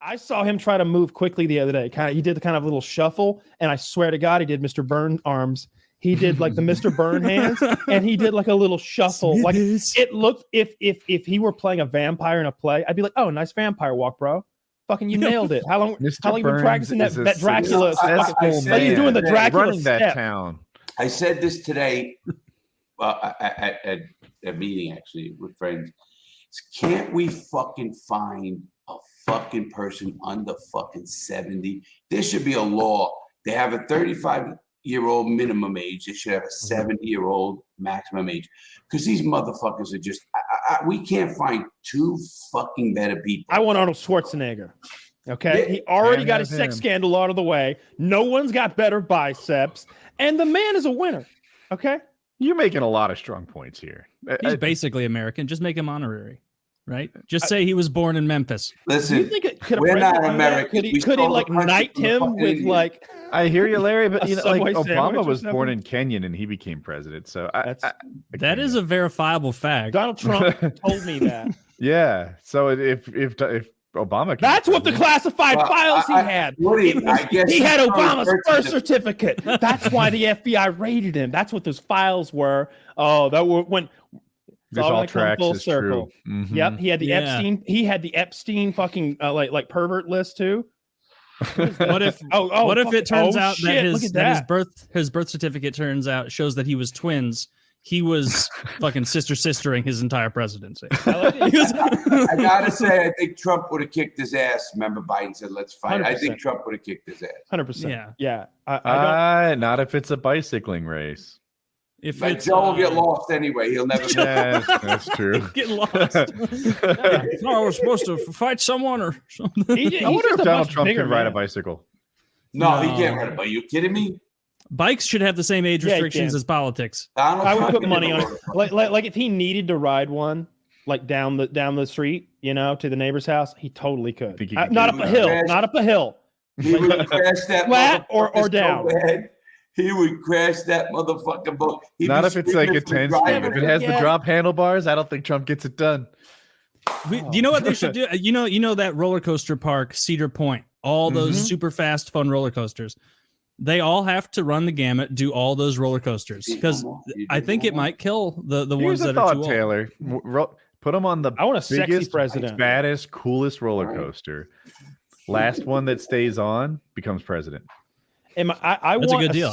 I saw him try to move quickly the other day. He did the kind of little shuffle, and I swear to God, he did Mr. Burn arms. He did like the Mr. Burn hands, and he did like a little shuffle. Like it looked if he were playing a vampire in a play, I'd be like, oh, nice vampire walk, bro. Fucking you nailed it. How long you been practicing that Dracula? He's doing the Dracula running step. That town. I said this today at a meeting actually with friends. Can't we fucking find a fucking person under fucking 70? There should be a law. They have a 35-year-old minimum age. They should have a 70-year-old maximum age. Because these motherfuckers are just, we can't find two fucking better people. I want Arnold Schwarzenegger. Okay. Yeah, he already got his sex scandal out of the way. No one's got better biceps. And the man is a winner. Okay. You're making a lot of strong points here. He's basically American. Just make him honorary. Right? Just say he was born in Memphis. Listen, you think we're not American. Could he like knight him with like? I hear you, Larry, but you know, like Obama was born in Kenya and he became president. So that is a verifiable fact. Donald Trump told me that. Yeah. So if Obama, that's what the classified files he had. He had Obama's birth certificate. That's why the FBI raided him. That's what those files were. Oh, that were when. This all tracks full circle. Mm-hmm. Yep, he had the Epstein. He had the Epstein fucking like pervert list too. What if? What if it turns out that his birth certificate shows that he was twins? He was fucking sistering his entire presidency. I gotta say, I think Trump would have kicked his ass. Remember, Biden said, "Let's fight." 100%. I think Trump would have kicked his ass. 100%. Yeah. Not if it's a bicycling race. If Joe will get lost anyway, he'll never. Yes, that's true. Get lost. I was supposed to fight someone or something. I wonder if Donald Trump can ride a bicycle. No, he can't ride a bike. Are you kidding me? Bikes should have the same age restrictions as politics. I would put money on it. Like if he needed to ride one, like down the street, to the neighbor's house, he totally could. Not up a hill. He would crash that flat or down. He would crash that motherfucking boat. Not if it's like a 10-speed. If it has the drop handlebars, I don't think Trump gets it done. You know what they should do? You know that roller coaster park, Cedar Point, all those super fast, fun roller coasters. They all have to run the gamut, do all those roller coasters, because I think it might kill the ones that are too old. Taylor, put them on the biggest, baddest, coolest roller coaster. Last one that stays on becomes president. I want a deal.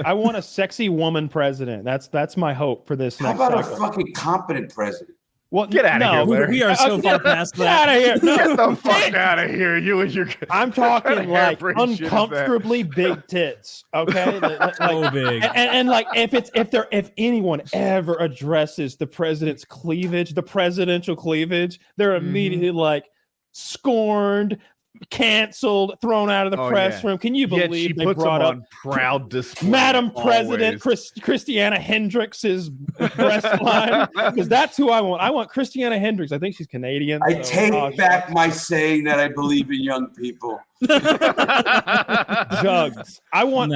I want a sexy woman president. That's my hope for this. How about a fucking competent president? Well, get out of here, Larry. We are so far past that. Get out of here. No. Get the fuck out of here. You and your. I'm talking like uncomfortably big tits. Okay, so big. And like if anyone ever addresses the president's cleavage, the presidential cleavage, they're immediately like scorned, canceled, thrown out of the press room. Can you believe they brought up proud display, Madam President Christiana Hendricks's breast line? Because that's who I want. I want Christiana Hendricks. I think she's Canadian. I take back my saying that I believe in young people. Jugs. I want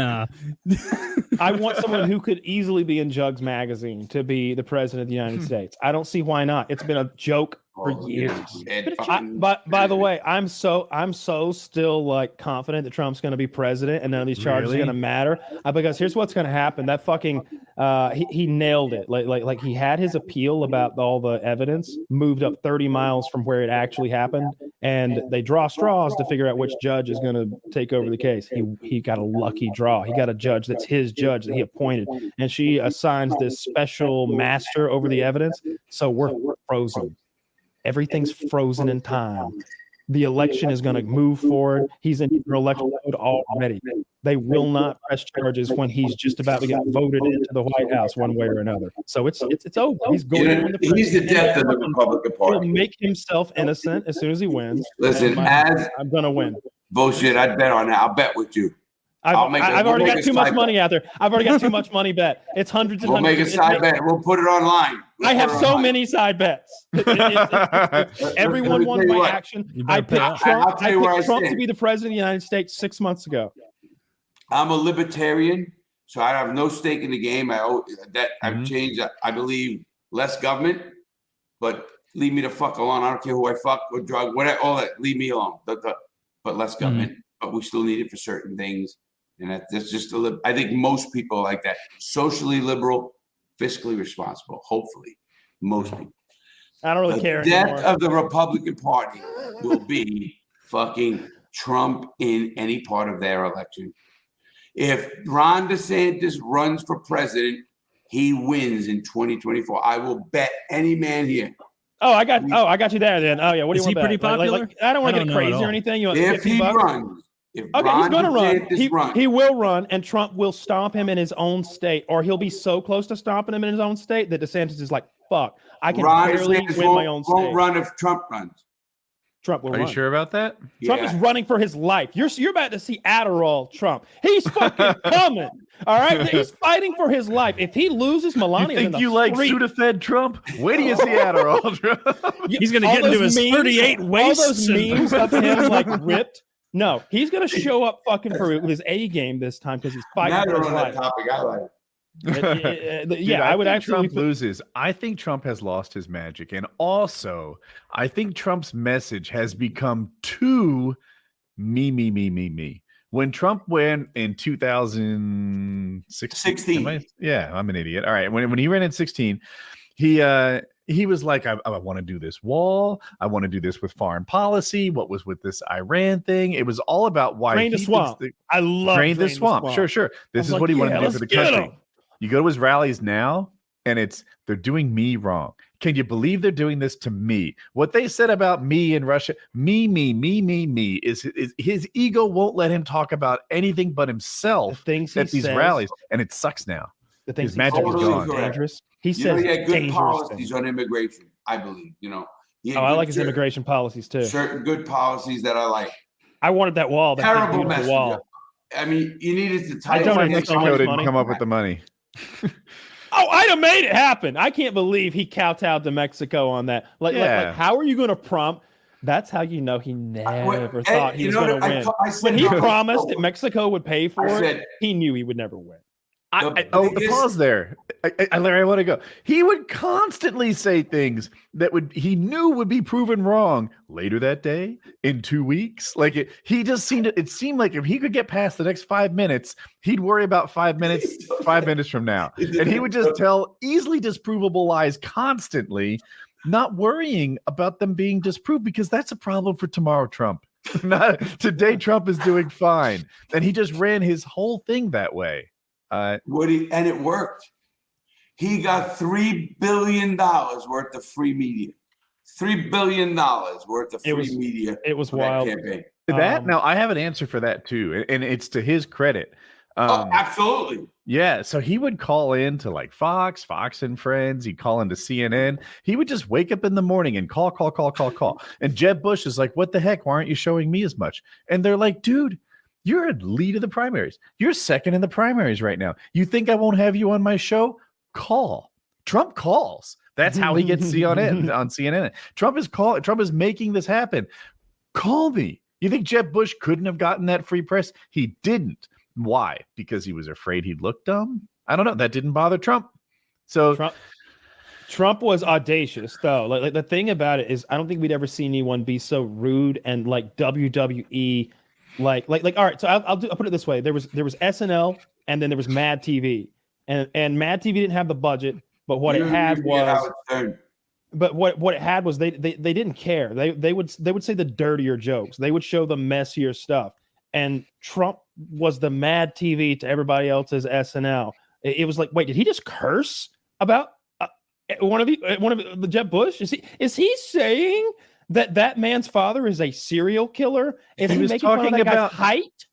someone who could easily be in Jugs magazine to be the president of the United States. I don't see why not. It's been a joke for years. But by the way, I'm so still like confident that Trump's going to be president and none of these charges are going to matter. Because here's what's going to happen. That fucking he nailed it. Like he had his appeal about all the evidence moved up 30 miles from where it actually happened, and they draw straws to figure out which judge is going to take over the case. He got a lucky draw. He got a judge that's his judge that he appointed, and she assigns this special master over the evidence. So we're frozen. Everything's frozen in time. The election is going to move forward. He's in election mode already. They will not press charges when he's just about to get voted into the White House one way or another. So it's over. He's going. He's the death of the Republican Party. He'll make himself innocent as soon as he wins. Listen, I'm going to win. Bullshit. I'd bet on that. I'll bet with you. I've already got too much money out there. I've already got too much money bet. It's hundreds and hundreds. We'll make a side bet. We'll put it online. I have so many side bets. Everyone won my action. I picked Trump to be the president of the United States 6 months ago. I'm a libertarian, so I have no stake in the game. I've changed. I believe less government, but leave me the fuck alone. I don't care who I fuck or drug, whatever, all that. Leave me alone. But less government. But we still need it for certain things. And that's just I think most people are like that. Socially liberal, fiscally responsible. Hopefully, most people. I don't really care The death anymore. of the Republican Party will be fucking Trump in any part of their election. If Ron DeSantis runs for president, he wins in 2024. I will bet any man here. I got you there then. Oh yeah, what do you want? Is he pretty popular? I don't want to get know crazy at all. or anything. You want If he $50? runs, if Okay, Ron he's going to DeSantis run. He will run, and Trump will stomp him in his own state, or he'll be so close to stomping him in his own state that DeSantis is like, "Fuck, I can Ron barely DeSantis win my own won't state." run if Trump runs. Trump will Are run. you sure about that? Trump is running for his life. You're about to see Adderall Trump. He's fucking coming. All right, he's fighting for his life. If he loses Melania, You think you like Sudafed Trump? Wait till you see Adderall Trump. He's going to get into his 38 all wastes. those memes of him like ripped. No, he's gonna show up fucking for his A game this time because he's fighting for his on life. that topic, I like. Dude, I would think actually Trump loses. I think Trump has lost his magic, and also I think Trump's message has become too me. When Trump went in 2016, I'm an idiot. All right, when he ran in 16, he was like, I want to do this wall. I want to do this with foreign policy. What was with this Iran thing? It was all about why Drain the swamp. I love Drain the swamp. Sure. This is what he wanted to do for the country. You go to his rallies now, and they're doing me wrong. Can you believe they're doing this to me? What they said about me in Russia, me, is his ego won't let him talk about anything but himself at these rallies, and it sucks now. His magic is gone. Dangerous. He You know, says he had good dangerous policies things. on immigration, I believe. You know, I like his immigration policies too. Certain good policies that I like. I wanted that wall. That Terrible beautiful wall. I mean, you needed to I tighten. don't Mexico didn't come up with the money. Oh, I'd have made it happen. I can't believe he kowtowed to Mexico on that. Like, how are you going to prompt? That's how you know he never thought he was going to win. When he promised that Mexico would pay for it, he knew he would never win. Pause there. Larry, I want to go. He would constantly say things that he knew would be proven wrong later that day, in 2 weeks. Like it seemed like if he could get past the next 5 minutes, he'd worry about 5 minutes from now. And he would just tell easily disprovable lies constantly, not worrying about them being disproved, because that's a problem for tomorrow, Trump. Not today. Trump is doing fine. And he just ran his whole thing that way. And it worked. He got $3 billion worth of free media. $3 billion worth of free media. It was wild. Now I have an answer for that too, and it's to his credit. Absolutely. Yeah, so he would call in to like Fox and Friends. He'd call into CNN. He would just wake up in the morning and call. And Jeb Bush is like, "What the heck? Why aren't you showing me as much?" And they're like, "Dude, you're a lead of the primaries. You're second in the primaries right now. You think I won't have you on my show? Call." Trump calls. That's how he gets CNN on CNN. Trump is making this happen. Call me. You think Jeb Bush couldn't have gotten that free press? He didn't. Why? Because he was afraid he'd look dumb? I don't know. That didn't bother Trump. So Trump was audacious, though. Like the thing about it is, I don't think we'd ever seen anyone be so rude and like WWE. Like, all right. So I'll put it this way: there was SNL, and then there was Mad TV, and Mad TV didn't have the budget, but what it had was, what it had was they didn't care. They would say the dirtier jokes. They would show the messier stuff, and Trump was the Mad TV to everybody else's SNL. It was like, wait, did he just curse about one of the Jeb Bush? Is he saying that man's father is a serial killer? Is he was talking about height?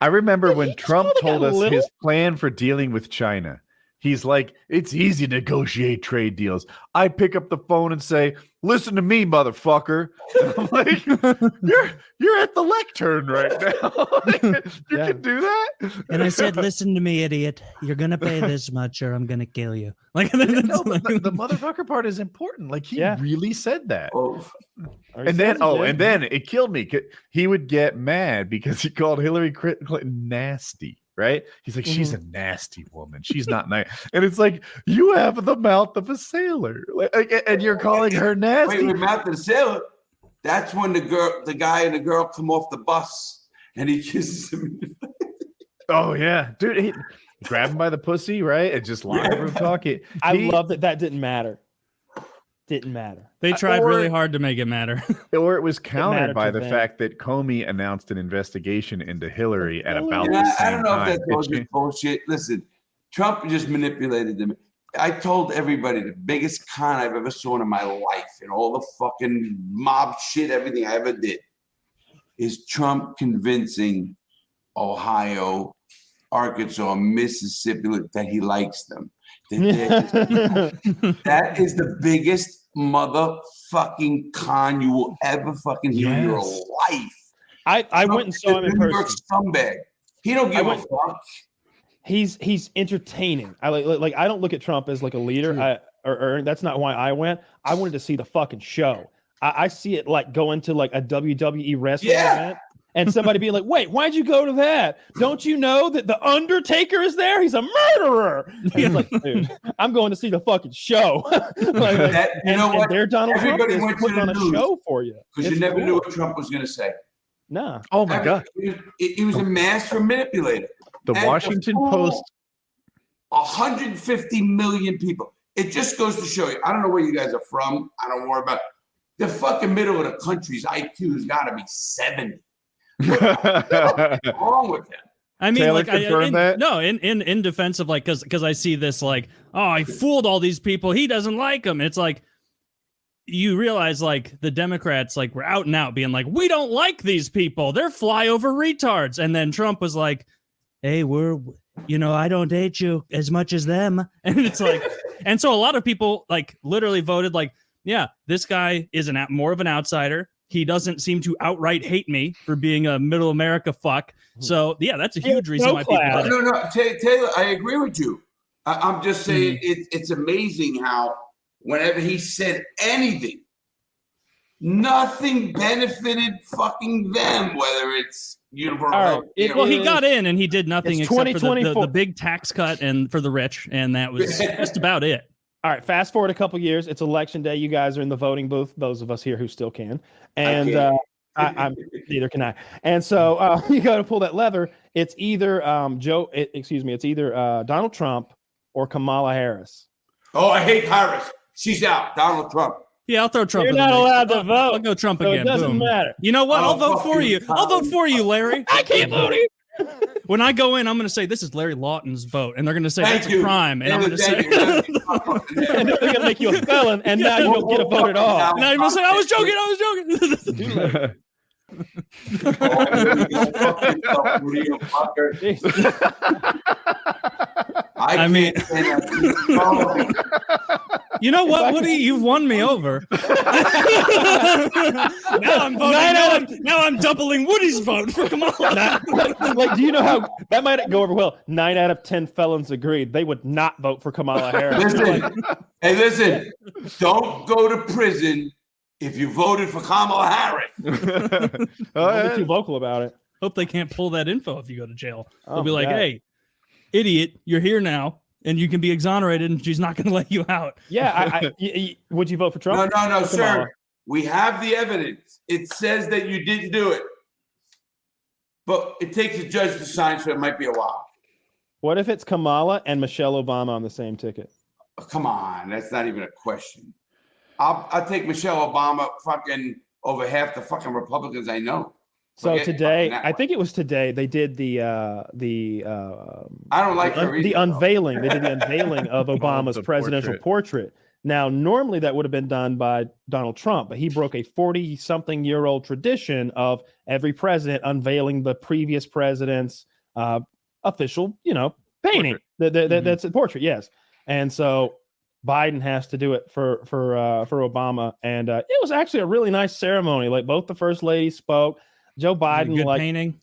I remember when Trump told us his plan for dealing with China. He's like, it's easy to negotiate trade deals. I pick up the phone and say, "Listen to me, motherfucker." And I'm like, you're at the lectern right now. You can do that. And I said, "Listen to me, idiot. You're gonna pay this much, or I'm gonna kill you." Like, the motherfucker part is important. Like he really said that. And then it killed me. He would get mad because he called Hillary Clinton nasty. right? He's like, she's a nasty woman. She's not nice. And it's like, you have the mouth of a sailor. And you're calling her nasty. Wait, mouth of a sailor? That's when the guy and the girl come off the bus and he kisses him. Oh, yeah. Dude, he grab him by the pussy, right? And just locker room talking. I love that didn't matter. Didn't matter. They tried really hard to make it matter. Or it was countered by the fact that Comey announced an investigation into Hillary at about the same I don't know time. if that's bullshit. Listen, Trump just manipulated them. I told everybody the biggest con I've ever saw in my life and all the fucking mob shit, everything I ever did, is Trump convincing Ohio, Arkansas, Mississippi that he likes them. That is the biggest motherfucking con you will ever fucking hear in your life. I went and saw him in person. Scumbag. He don't give a fuck. He's entertaining. I I don't look at Trump as like a leader. Or that's not why I went. I wanted to see the fucking show. I see it like going to like a WWE wrestling event. And somebody being like, wait, why'd you go to that? Don't you know that the Undertaker is there? He's a murderer. He's like, dude, I'm going to see the fucking show. You know what? There, Donald Trump is putting on a show for you. Because you never knew what Trump was going to say. Nah. Oh, my God. He was a master manipulator. The Washington Post. 150 million people. It just goes to show you. I don't know where you guys are from. I don't worry about it. The fucking middle of the country's IQ has got to be 70. What's wrong with him? I mean, Taylor, like, in defense of like, because I see this like, oh, I fooled all these people. He doesn't like them. It's like, you realize like the Democrats like were out and out being like, we don't like these people. They're flyover retards. And then Trump was like, hey, I don't hate you as much as them. And it's like, and so a lot of people like literally voted like, yeah, this guy is more of an outsider. He doesn't seem to outright hate me for being a middle America fuck. So, yeah, that's a huge reason why people... No, Taylor, I agree with you. I'm just saying it's amazing how whenever he said anything, nothing benefited fucking them, whether it's universal. Well, he got in and he did nothing except for the big tax cut and for the rich, and that was just about it. All right, fast forward a couple years. It's election day. You guys are in the voting booth. Those of us here who still can, and I'm neither can I. And so you got to pull that lever. It's either It's either Donald Trump or Kamala Harris. Oh, I hate Harris. She's out. Donald Trump. Yeah, I'll throw Trump. You're not allowed to vote. I'll go Trump again. It doesn't matter. You know what? I'll vote for you. I'll vote for you, Larry. I can't vote you. When I go in, I'm going to say, this is Larry Lawton's vote. And they're going to say, that's a crime. And I'm going to say... and they're going to make you a felon, and now you don't get a vote at all. Now you're going to say, I was joking. I mean, you know what, Woody? You've won me over. Now I'm voting. Now I'm doubling Woody's vote for Kamala. Like, do you know how that might go over well? 9 out of 10 felons agreed they would not vote for Kamala Harris. Listen, don't go to prison if you voted for Kamala Harris. Don't be too vocal about it. Hope they can't pull that info if you go to jail. They'll be like, hey, idiot, you're here now, and you can be exonerated, and she's not going to let you out. Yeah, would you vote for Trump? No, sir. We have the evidence. It says that you didn't do it. But it takes a judge to sign, so it might be a while. What if it's Kamala and Michelle Obama on the same ticket? Oh, come on, that's not even a question. I'll take Michelle Obama fucking over half the fucking Republicans I know. So today, I think it was today, they did the I don't like her either, the unveiling. They did the unveiling of Obama's presidential portrait. Now, normally that would have been done by Donald Trump, but he broke a 40-something-year-old tradition of every president unveiling the previous president's official, painting. That's a portrait, yes. And so Biden has to do it for Obama, and it was actually a really nice ceremony. Like, both the first ladies spoke. Joe Biden painting.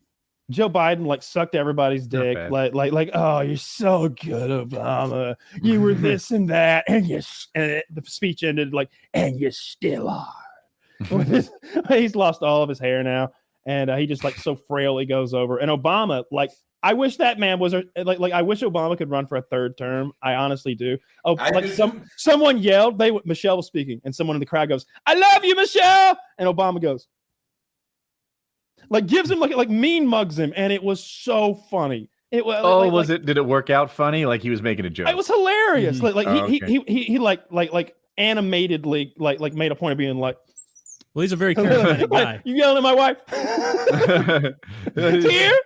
Joe Biden sucked everybody's dick, like oh, you're so good, Obama. You were this and that, and the speech ended and you still are. He's lost all of his hair now, and he just so frail he goes over. And Obama I wish that man was like. I wish Obama could run for a third term. I honestly do. Oh, like someone yelled. Michelle was speaking, and someone in the crowd goes, "I love you, Michelle," and Obama goes, like gives him like mean mugs him, and it was so funny. It was. Oh, was it? Did it work out funny? Like he was making a joke. It was hilarious. Mm-hmm. He like animatedly like made a point of being like. Well, he's a very charismatic guy. You yelling at my wife? Here?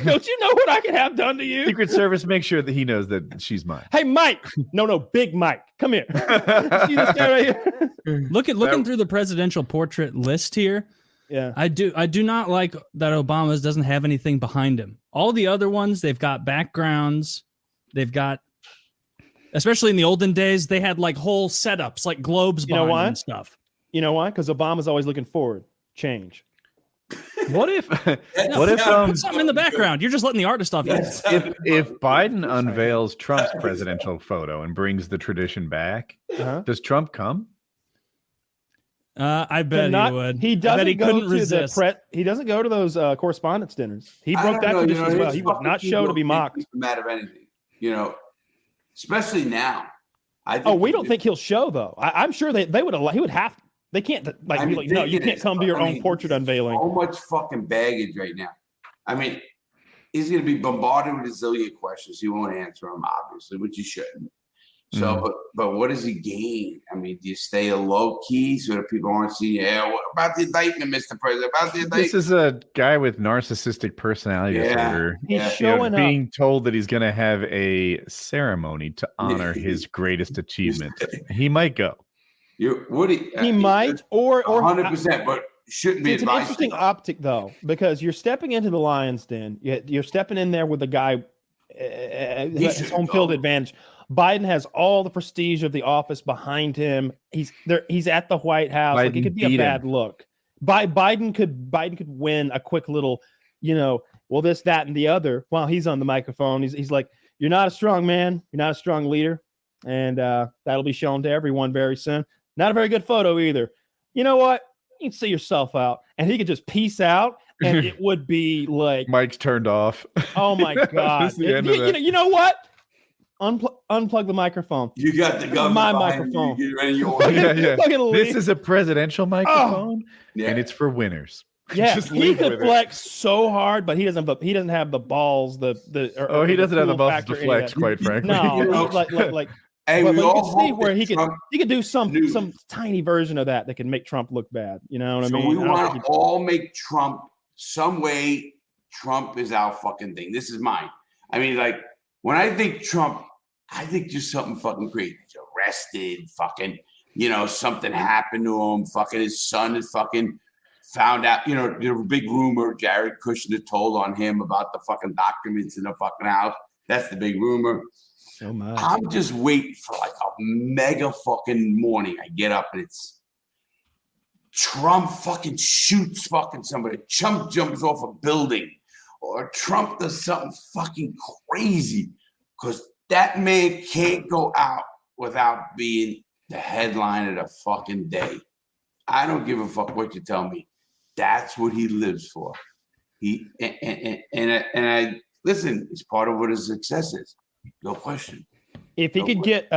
Don't you know what I can have done to you? Secret Service, make sure that he knows that she's mine. Hey, Mike. No, Big Mike. Come here. See this guy right here? Looking through the presidential portrait list here. Yeah. I do not like that Obama's doesn't have anything behind him. All the other ones, they've got backgrounds. They've got, especially in the olden days, they had like whole setups, like globes behind them and stuff. You know why? Because Obama's always looking forward. Change. What if put something in the background? You're just letting the artist off. If Biden unveils Trump's presidential photo and brings the tradition back, does Trump come? I bet he would. He doesn't go couldn't to resist. he doesn't go to those correspondence dinners. He broke that tradition as well. He would not show to be mocked. Mad of anything, especially now. We don't think he'll show though. I'm sure they would. He would have. They can't be like, no, you can't come to your own portrait unveiling. So much fucking baggage right now. I mean, he's going to be bombarded with a zillion questions. He won't answer them, obviously, which he shouldn't. So, but what does he gain? I mean, do you stay a low key so that people aren't seeing you? Yeah, what about the indictment, Mr. President? About the indictment? This is a guy with narcissistic personality disorder. He's showing up. Being told that he's going to have a ceremony to honor his greatest achievement. He might go. He might, or 100%, but shouldn't be. It's an interesting optic though, because you're stepping into the lion's den. You're stepping in there with the guy, his home field advantage. Biden has all the prestige of the office behind him. He's there. He's at the White House. Like it could be a bad look. Biden could win a quick little, well, this, that, and the other while he's on the microphone. He's like, "You're not a strong man. You're not a strong leader," and that'll be shown to everyone very soon. Not a very good photo either. You know what? You can see yourself out. And he could just peace out, and it would be like... Mike's turned off. Oh, my God. You know what? Unplug the microphone. You got the gun. My microphone. This is a presidential microphone, and it's for winners. Yeah, he could flex so hard, but he doesn't have the balls. He doesn't have the balls to flex, quite frankly. No, like Hey, but you can see where he could do some tiny version of that can make Trump look bad. You know what I mean? So we want to all make Trump some way. Trump is our fucking thing. This is mine. I mean, like when I think Trump, I think just something fucking crazy. He's arrested, fucking, something happened to him. Fucking his son is fucking found out. There's a big rumor Jared Kushner told on him about the fucking documents in the fucking house. That's the big rumor. So much. I'm just waiting for like a mega fucking morning. I get up and it's Trump fucking shoots fucking somebody. Trump jumps off a building, or Trump does something fucking crazy, because that man can't go out without being the headline of the fucking day. I don't give a fuck what you tell me. That's what he lives for. I listen. It's part of what his success is. No question. If he could get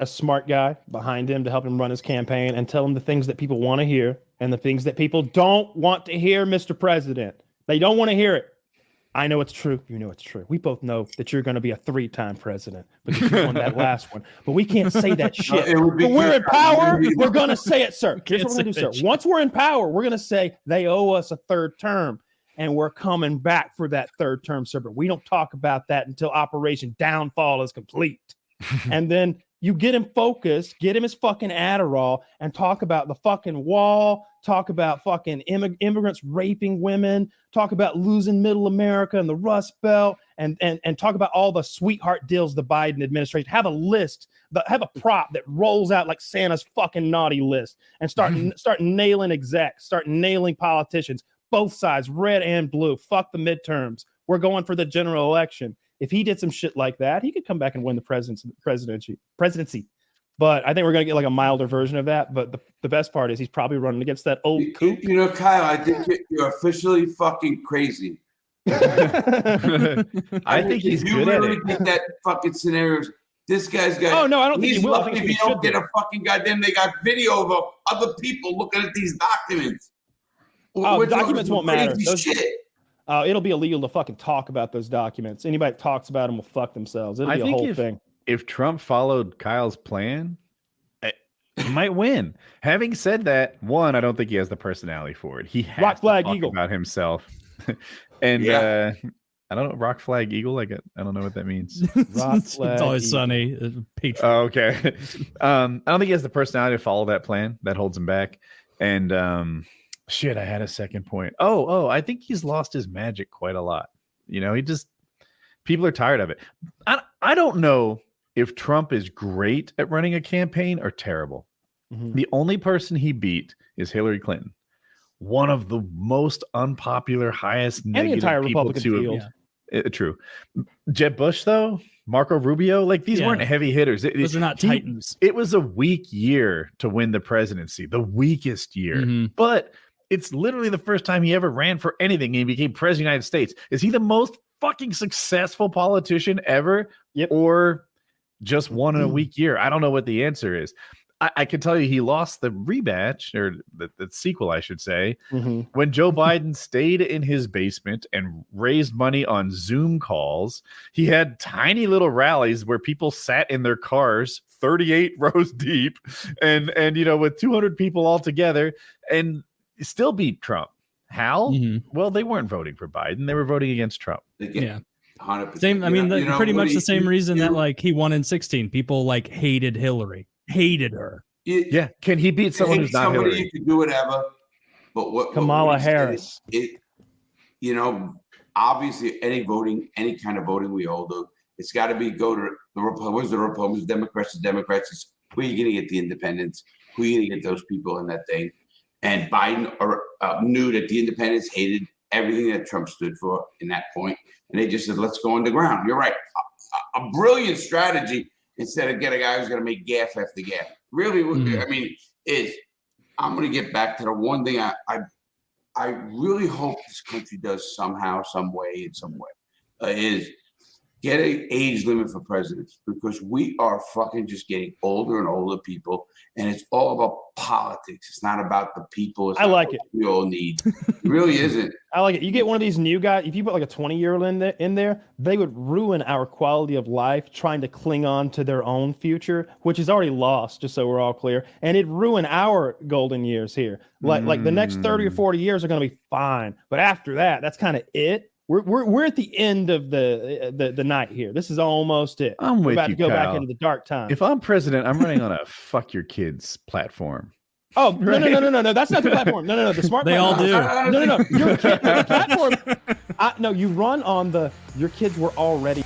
a smart guy behind him to help him run his campaign and tell him the things that people want to hear and the things that people don't want to hear, Mr. President, they don't want to hear it. I know it's true. You know it's true. We both know that you're going to be a 3-time president because you won that last one. But we can't say that shit. When we're in power, we're going to say it, sir. Here's what we're going to do, sir. Once we're in power, we're going to say they owe us a 3rd term. And we're coming back for that 3rd term, sir. But we don't talk about that until Operation Downfall is complete. And then you get him focused, get him his fucking Adderall, and talk about the fucking wall, talk about fucking immigrants raping women, talk about losing middle America and the Rust Belt, and talk about all the sweetheart deals the Biden administration. Have a list, have a prop that rolls out like Santa's fucking naughty list, and start nailing execs, start nailing politicians. Both sides, red and blue. Fuck the midterms. We're going for the general election. If he did some shit like that, he could come back and win the presidency. But I think we're going to get like a milder version of that. But the best part is he's probably running against that old kook. Kyle, I think you're officially fucking crazy I think he's good at it. Think that fucking scenarios. This guy's got. Oh no, I don't think he's he will. I lucky think if he you don't should get do. a fucking goddamn. They got video of other people looking at these documents. Oh, documents won't matter. Shit. It'll be illegal to fucking talk about those documents. Anybody that talks about them will fuck themselves. It'll be a whole thing. If Trump followed Kyle's plan, he might win. Having said that, one, I don't think he has the personality for it. He has Rock flag to talk eagle about himself, and I don't know, rock flag eagle. I don't know what that means. Rock flag it's always eagle. sunny. Patriot. Oh, okay. I don't think he has the personality to follow that plan. That holds him back. And shit, I had a second point. Oh, I think he's lost his magic quite a lot. You know, people are tired of it. I don't know if Trump is great at running a campaign or terrible. Mm-hmm. The only person he beat is Hillary Clinton, one of the most unpopular, highest negative the entire people Republican to field. True. Jeb Bush, though, Marco Rubio, like these weren't heavy hitters. Those are not titans. It was a weak year to win the presidency, the weakest year. Mm-hmm. But it's literally the first time he ever ran for anything. And he became president of the United States. Is he the most fucking successful politician ever? Yep. Or just won in a weak year? I don't know what the answer is. I can tell you he lost the rematch, or the sequel, I should say, when Joe Biden stayed in his basement and raised money on Zoom calls. He had tiny little rallies where people sat in their cars 38 rows deep and you know, with 200 people all together, and still beat Trump. How? Well, they weren't voting for Biden. They were voting against Trump. Yeah. 100%. Same. I mean, pretty much the same reason that like he won in 16. People like hated Hillary, hated her. Yeah. Can he beat someone who's not Hillary? You can do whatever, but Kamala Harris. You know, obviously, any kind of voting we all do, it's got to be go to the Republicans, Democrats, It's who are you going to get the independents? Who are you going to get those people in that thing? And Biden knew that the independents hated everything that Trump stood for in that point. And they just said, let's go underground. You're right. A brilliant strategy instead of get a guy who's going to make gaffe after gaffe. Really, I mean, I'm going to get back to the one thing I really hope this country does somehow, some way, is get an age limit for presidents, because we are fucking just getting older and older people, and it's all about politics. It's not about the people. It's I like it. We all need. It really isn't. I like it. You get one of these new guys. If you put like a 20-year-old in there, they would ruin our quality of life trying to cling on to their own future, which is already lost, just so we're all clear. And it'd ruin our golden years here. Like the next 30 or 40 years are going to be fine. But after that, that's kind of it. We're at the end of the night here. This is almost it. We're about to go Kyle. back into the dark time. If I'm president, I'm running on a fuck your kids platform. Oh, right? No. That's not the platform. No. The smart They all platform. do. No. Your kid, the platform. No, you run on your kids were already